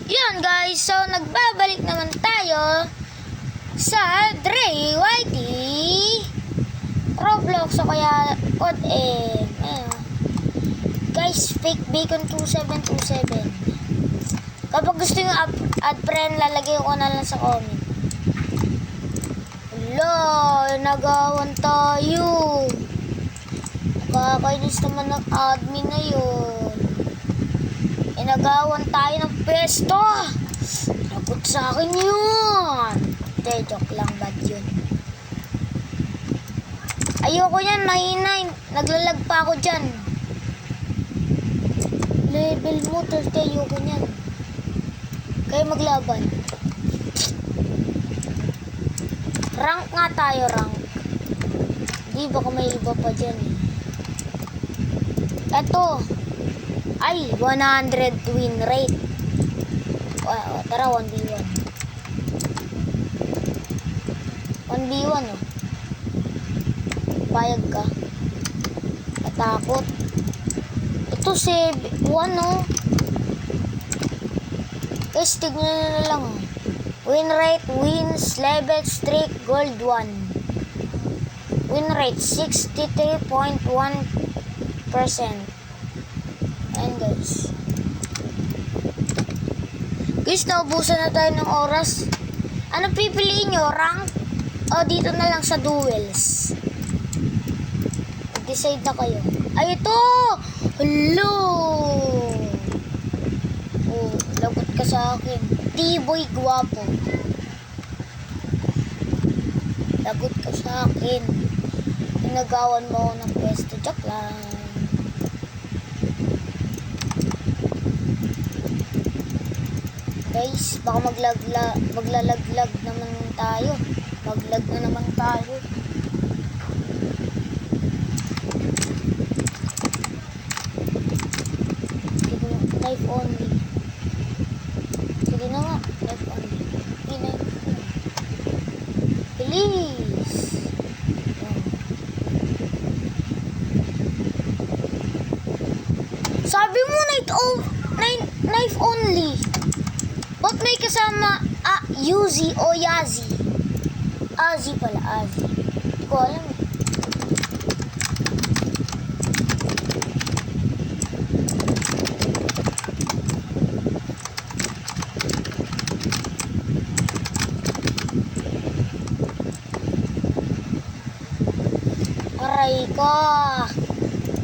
Yun guys, so nagbabalik naman tayo sa Dre Whitey Roblox o kaya Code M. Ayun. Guys, fake bacon 2727. Kapag gusto nyo add friend, lalagay ko na lang sa comment. Hello, nagawan tayo. Nakakainis naman ng admin na yun. Inagawan tayo ng pesto. Lagot sa akin yun. Hindi, joke lang, bad yun. Ayoko yan, mahina. Naglalag pa ako dyan. Level mo, 30, ayoko yan. Kaya maglaban. Rank nga tayo, rank. Di, baka may iba pa dyan eh. Eto. Ay, 100 win rate. Tara, 1v1. 1v1 oh. Payag ka. Natakot. Ito si 1 oh. Guys, tignan nyo na lang oh. Win rate, wins, level, streak, gold 1. Win rate, 63.1%. Ayan guys. Guys, naubusan na tayo ng oras. Ano pipiliin nyo? Rank? O dito na lang sa duels? Decide na kayo. Ay, ito! Hello! Oh, lagot ka sa akin. T-boy guwapo. Lagot ka sa akin. Pinagawan mo ako ng pwesto. Joke lang. Guys, baka maglalaglag naman tayo. Maglag na naman tayo. Sige, knife only. Sige na nga, knife only. Knife only. Please. Sabi mo knife only. Ba't may kasama Yuzi o Yazi? Azi pala, Azi. Hindi ko alam eh. Aray ko.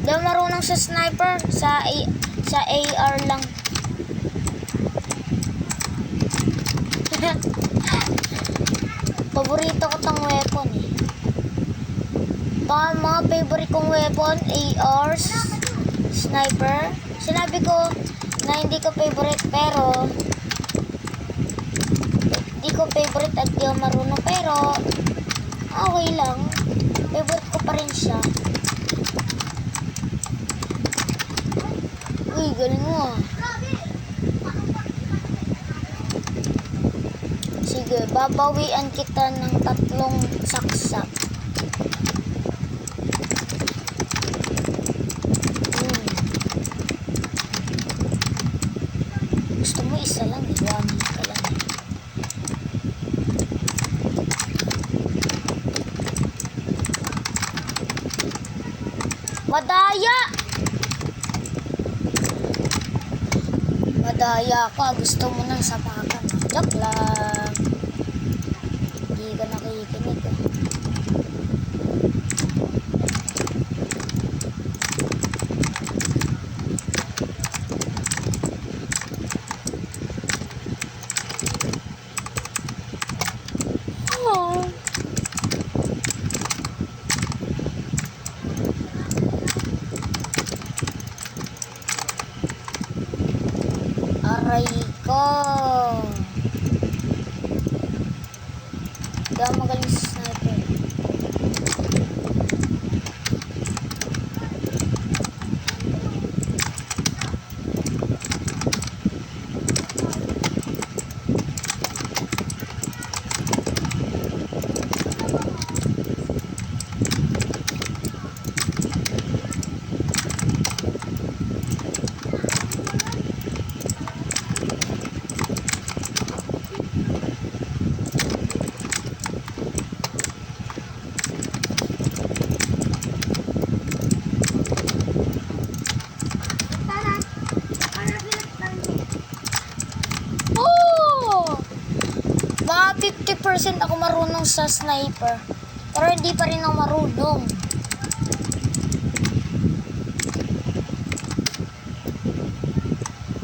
Di ako marunong sa sniper. Sa AR lang. Paborito ko tong weapon eh. Mga favorite kong weapon, ARs, sniper. Sinabi ko na hindi ko favorite pero hindi ko favorite at di ako marunong pero okay lang. Favorite ko pa rin siya. Uy, galing mo ah. Sige, babawian kita ng 3 saksak. Gusto mo isa lang eh, 1 ka lang eh. Madaya! Madaya ka, gusto mo nang sapakan. Joke lang. Hindi ka nakikinig eh. Oh. Aray ko. Hindi ako magaling sa sniper. 50% ako marunong sa sniper. Pero hindi pa rin ako marunong.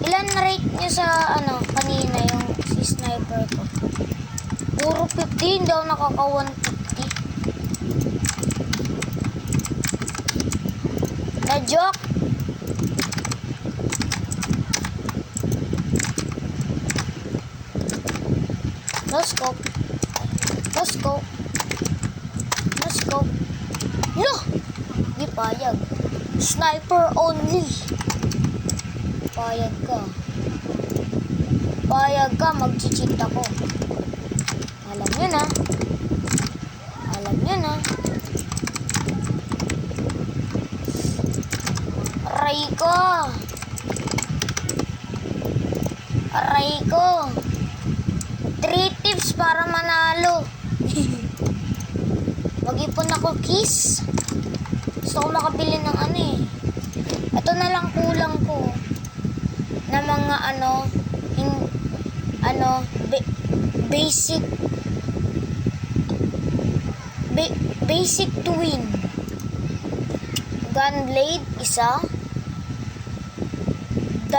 Ilan rate nyo sa kanina yung si sniper ko? Puro 50, hindi ako nakaka 150. Na joke? No scope. No scope. No scope. No! Di payag. Sniper only. Payag ka. Payag ka, mag-cheat ako. Alam nyo na. Alam nyo na. Aray ko. Aray ko. 3 tips para manalo. Mag-ipon ako, kiss. Gusto ko makabili ng Ito na lang kulang ko. Na mga basic basic to win. Gunblade, 1. 2, 3.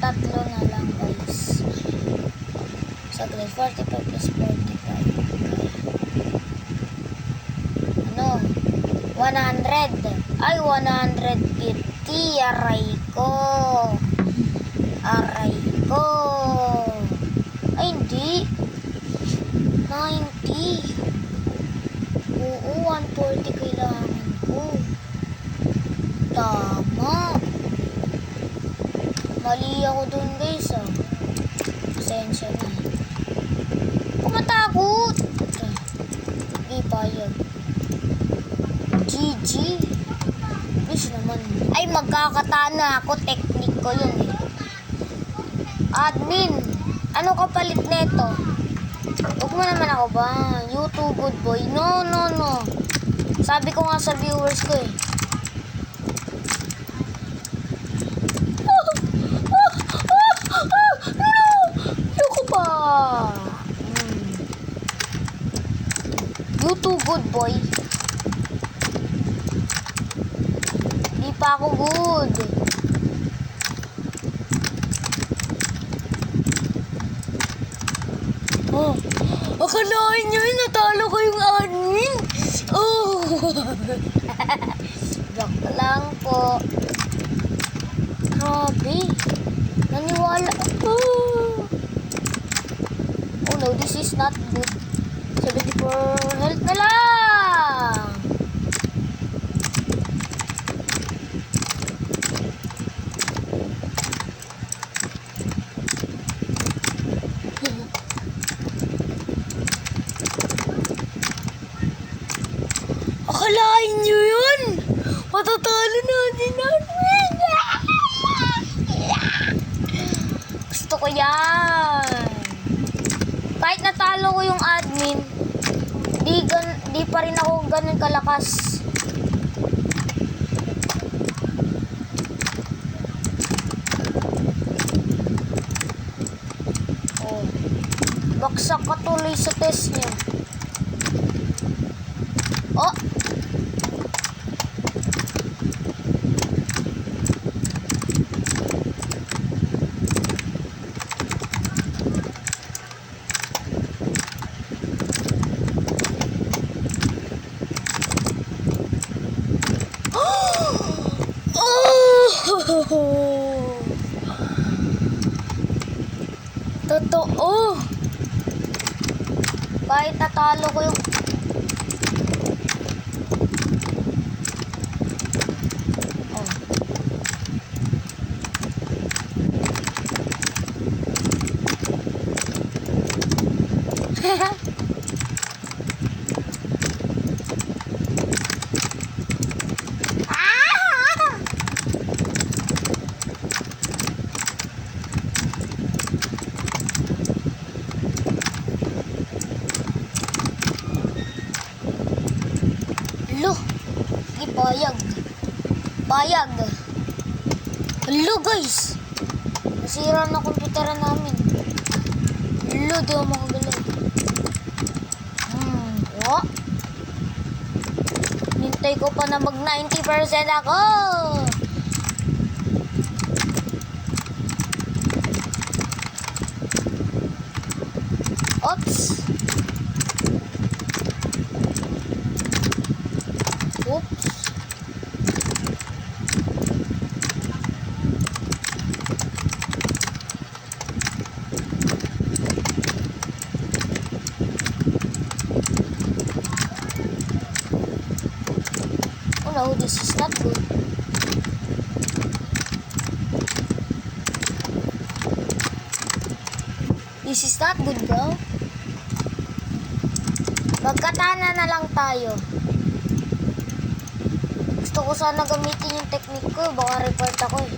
3 na lang, guys. Saglit, 45 plus 45. 100. Ay, 150. Aray ko. Aray ko. Ay, hindi. 90. Oo, 140 kailangan ko. Tama. Mali ako dun, guys, Pasensya na. Kumatakot. Di payag. GG. Please naman. Ay, magkakatana ako. Technique ko yun, Admin, ano kapalit neto? Huwag mo naman ako ba? YouTube good boy. No. Sabi ko nga sa viewers ko, Ayoko pa. YouTube good boy. Di pa ako good. Akalain nyo yun, natalo ko yung admin. Joke lang po. Grabe. Naniwala. Oh no, this is not good. 74 health na lang. Akalain nyo yun? Matatalo natin natin. Gusto ko yan. Kahit natalo ko yung admin, di pa rin ako ganun kalakas. Oh. Baksak ka tuloy sa test niya. Oh! Totoo. Kahit natalo ko yung... Bayag. Hello guys. Nasira na computer namin. Lo, di ako makagalag. Oh. Nintay ko pa na mag 90% ako. Oops. Oops. Oh no, this is not good. This is not good, bro. Magkatana na lang tayo. Gusto ko sana gamitin yung technique ko. Baka report ako eh.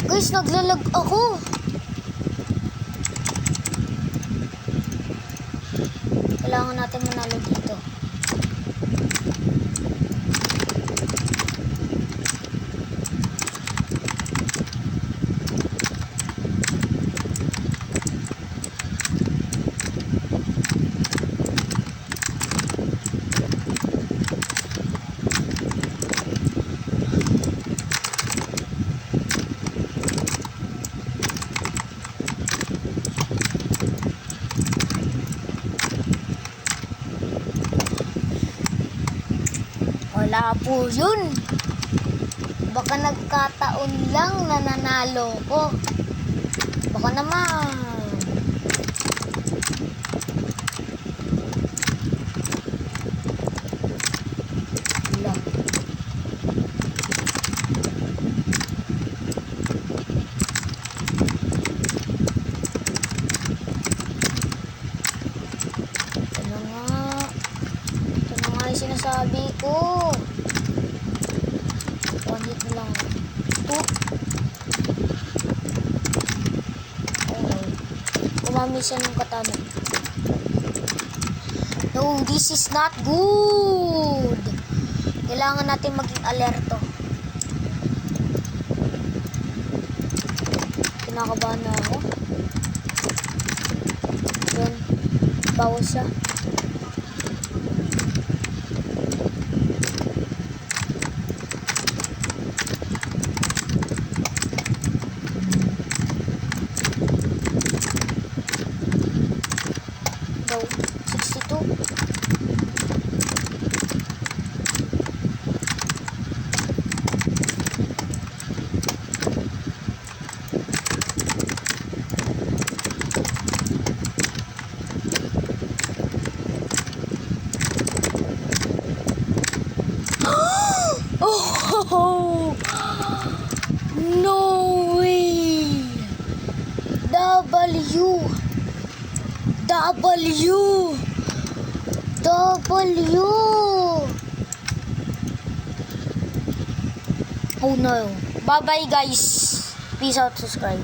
Guys, naglalag ako. Kailangan natin manalo dito. Wala po yun. Baka nagkataon lang na nanalo ko. Baka naman. Wala. Ito na nga yung sinasabi ko. One hit lang. Two. Okay. Kumamisan yung katana. No, this is not good. Kailangan natin maging alerto. Kinakabahan na ako. Yan. Bawas siya. Go. 62. Oh, no way. W. Oh no. Bye bye guys. Peace out, subscribe.